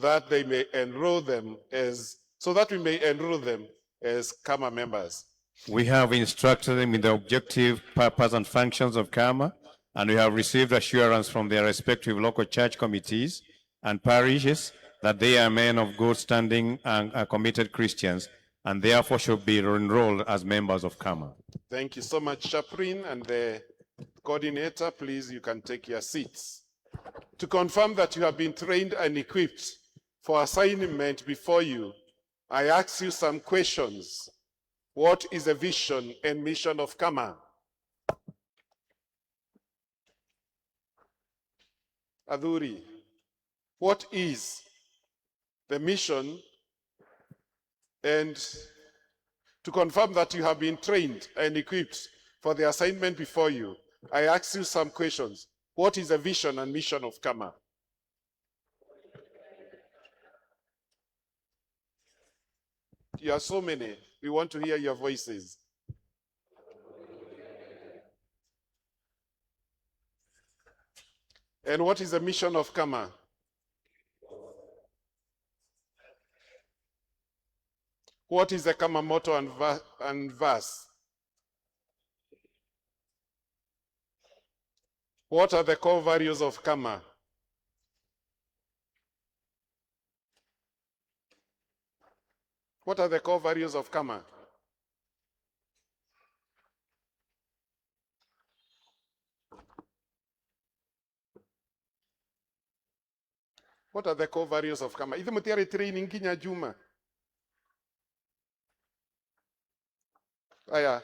that they may enroll them as, so that we may enroll them as Kama members. We have instructed them in the objective, purpose, and functions of Kama, and we have received assurance from their respective local church committees and parishes that they are men of good standing and are committed Christians, and therefore should be enrolled as members of Kama. Thank you so much, Chaplain, and the coordinator. Please, you can take your seats. To confirm that you have been trained and equipped for assignment before you, I ask you some questions. What is the vision and mission of Kama? Athuuri, what is the mission? And to confirm that you have been trained and equipped for the assignment before you, I ask you some questions. What is the vision and mission of Kama? You are so many. We want to hear your voices. And what is the mission of Kama? What is the Kama motto and verse? What are the core values of Kama? What are the core values of Kama? What are the core values of Kama? Either mutiare training Gicanjama. Aya,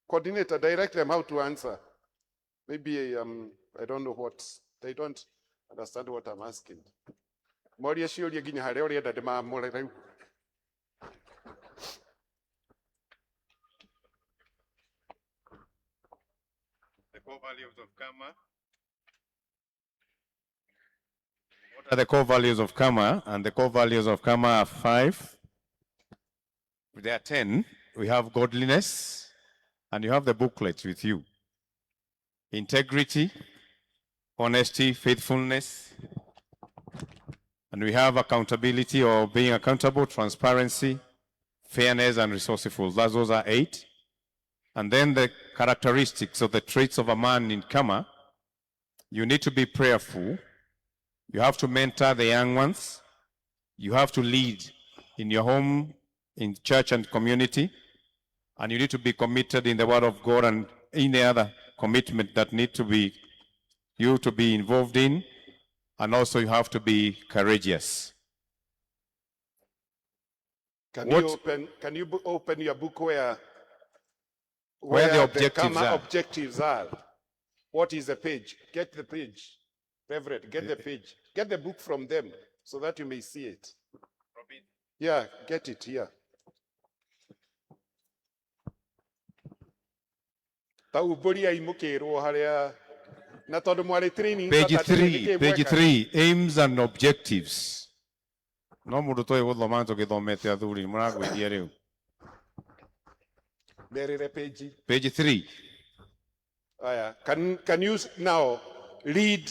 coordinator, direct them how to answer. Maybe I don't know what, they don't understand what I'm asking. Moria Ciuria Gicanjama that the man. The core values of Kama. What are the core values of Kama? And the core values of Kama are 5. There are 10. We have godliness, and you have the booklet with you. Integrity, honesty, faithfulness, and we have accountability or being accountable, transparency, fairness, and resourceful. Those are 8. And then the characteristics of the traits of a man in Kama. You need to be prayerful. You have to mentor the young ones. You have to lead in your home, in church and community. And you need to be committed in the word of God and any other commitment that need to be you to be involved in. And also you have to be courageous. Can you open your book where the objectives Kama are? Objectives are? What is the page? Get the page. Reverend, get the page. Get the book from them so that you may see it. Robin. Yeah, get it here. Page 3, aims and objectives. No mundu toi guthomanto githomete Athuuri muragwithia riu. Page 3. Can you now read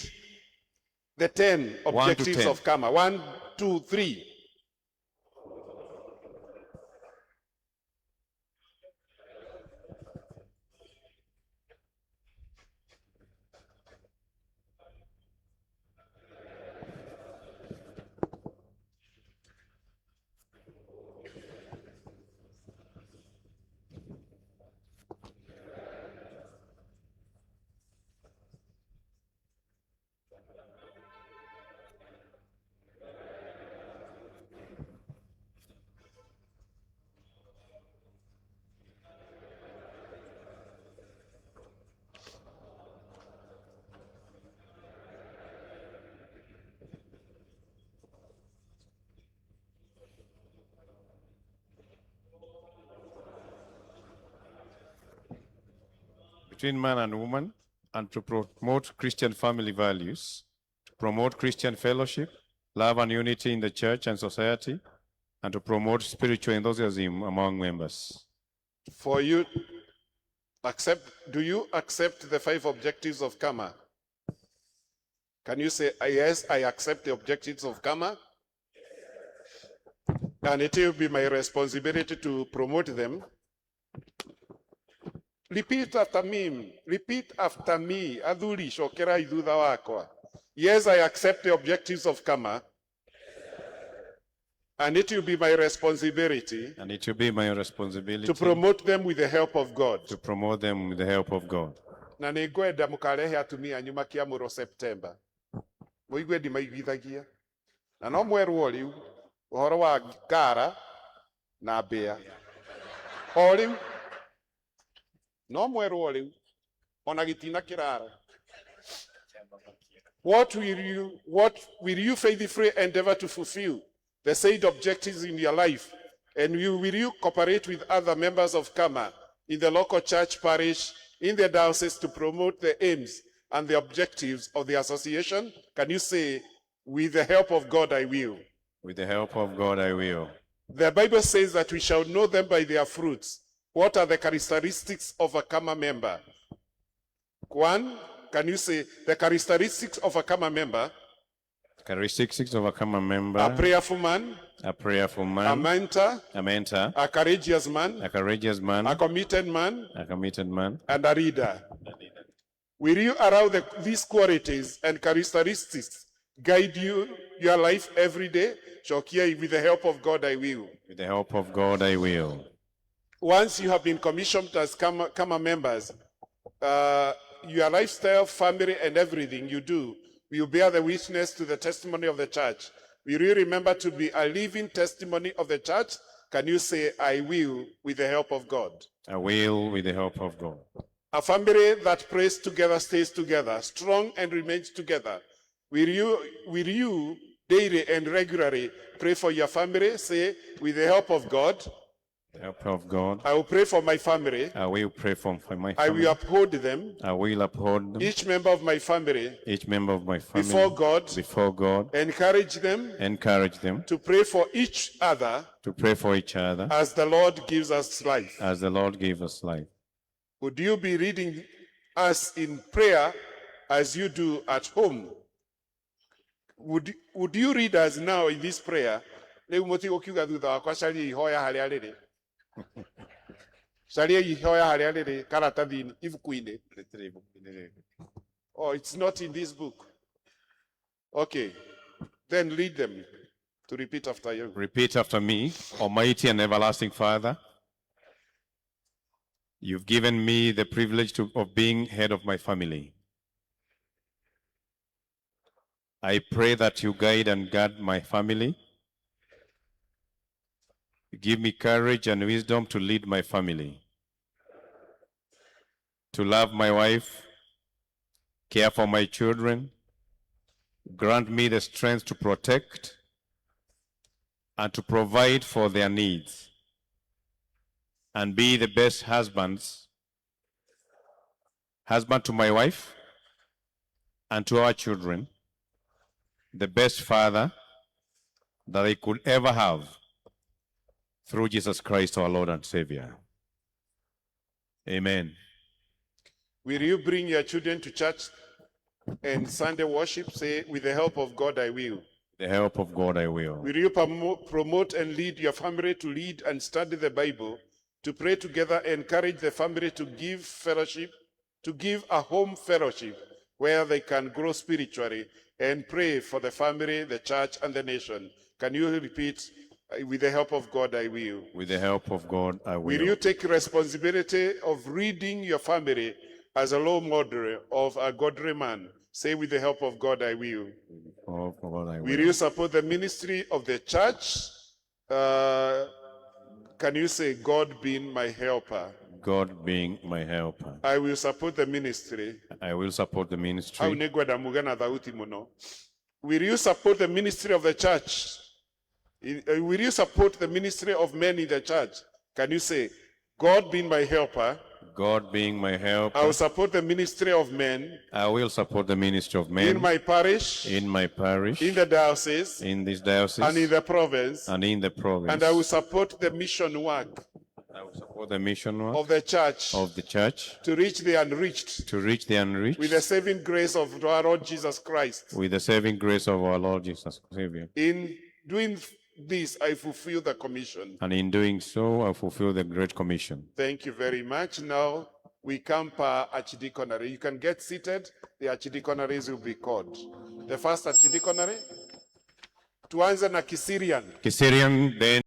the 10 objectives of Kama? 1, 2, 3. Between man and woman, and to promote Christian family values, to promote Christian fellowship, love and unity in the church and society, and to promote spiritual enthusiasm among members. For you, do you accept the 5 objectives of Kama? Can you say, yes, I accept the objectives of Kama? and it will be my responsibility to promote them. Repeat after me. Repeat after me. Athuuri, cokerai thutha wakwa. Yes, I accept the objectives of Kama. And it will be my responsibility And it will be my responsibility to promote them with the help of God. to promote them with the help of God. Na nĩngwenda mũkarehe atumia anyu makiamũrwo September. Mũigue ndimaiguithagia. Na no mwerwo rĩu ũhoro wa ngara na mbĩa. O rĩu no mwerwo rĩu ona gĩtina kĩrara. What will you faithfully endeavor to fulfill the said objectives in your life, and will you cooperate with other members of Kama in the local church parish, in the diocese to promote the aims and the objectives of the association? Can you say, with the help of God, I will? With the help of God, I will. The Bible says that we shall know them by their fruits. What are the characteristics of a Kama member? One, can you say the characteristics of a Kama member? Characteristics of a common member: A prayerful man, a prayerful a man, mentor, a mentor, a courageous man, a courageous man, a committed man, a committed man, and a leader. Will you allow these qualities and characteristics guide your life every day? Shokia, with the help of God, I will. with the help of God, I will. Once you have been commissioned as Kama members, your lifestyle, family, and everything you do will bear the witness to the testimony of the church. Will you remember to be a living testimony of the church? Can you say, I will, with the help of God? I will with the help of God. A family that prays together stays together, strong and remains together. Will you daily and regularly pray for your family? Say, with the help of God, The help of God, I will pray for my family. I will pray for my I family. will uphold them, I will uphold them, each member of my family, each member of my family, before God, encourage them to pray for each other to pray for each other as the Lord gives us life. as the Lord gave us life. Would you be reading us in prayer as you do at home? Would you read us now in this prayer? Rĩu mũtigũkiuga thutha wakwa caria ihoya harĩa rĩrĩ. Caria ihoya harĩa rĩrĩ karatathi-inĩ, ibuku-inĩ. Oh, it's not in this book. Okay, then read them to repeat after you. Repeat after me. Almighty and everlasting Father, you've given me the privilege of being head of my family. I pray that you guide and guard my family. Give me courage and wisdom to lead my family, to love my wife, care for my children. Grant me the strength to protect and to provide for their needs, and be the best husband to my wife and to our children, the best father that I could ever have, through Jesus Christ, our Lord and Savior. Amen. Will you bring your children to church and Sunday worship? Say, with the help of God, I will. The help of God, I will. Will you promote and lead your family to read and study the Bible, to pray together, encourage the family to give fellowship, to give a home fellowship where they can grow spiritually, and pray for the family, the church, and the nation? Can you repeat, with the help of God, I will? With the help of God, I will. Will you take responsibility of reading your family as a role model of a godly man? Say, with the help of God, I will. Oh, God, I will. Will you support the ministry of the church? Can you say, God being my helper? God being my helper. I will support the ministry. I will support the Hau ministry. nĩ ngwenda muge na thauti mũno. Will you support the ministry of the church? Will you support the ministry of men in the church? Can you say, God being my helper, God being my I helper. will support the ministry of men I will support the ministry of men in my parish, in my parish, in the diocese, in this diocese, and in the province, and in the province. and I will support the mission work I will support the mission work of the church of the church to reach the unreached to reach the unreached with the saving grace of our Lord Jesus Christ. with the saving grace of our Lord Jesus Savior. In doing this, I fulfill the commission. and in doing so, I fulfill the Great Commission. Thank you very much. Now we come per archdeaconry. You can get seated. The archdeaconries will be called. The first archdeaconry. Tuanze na Kisirian. Kiserian, then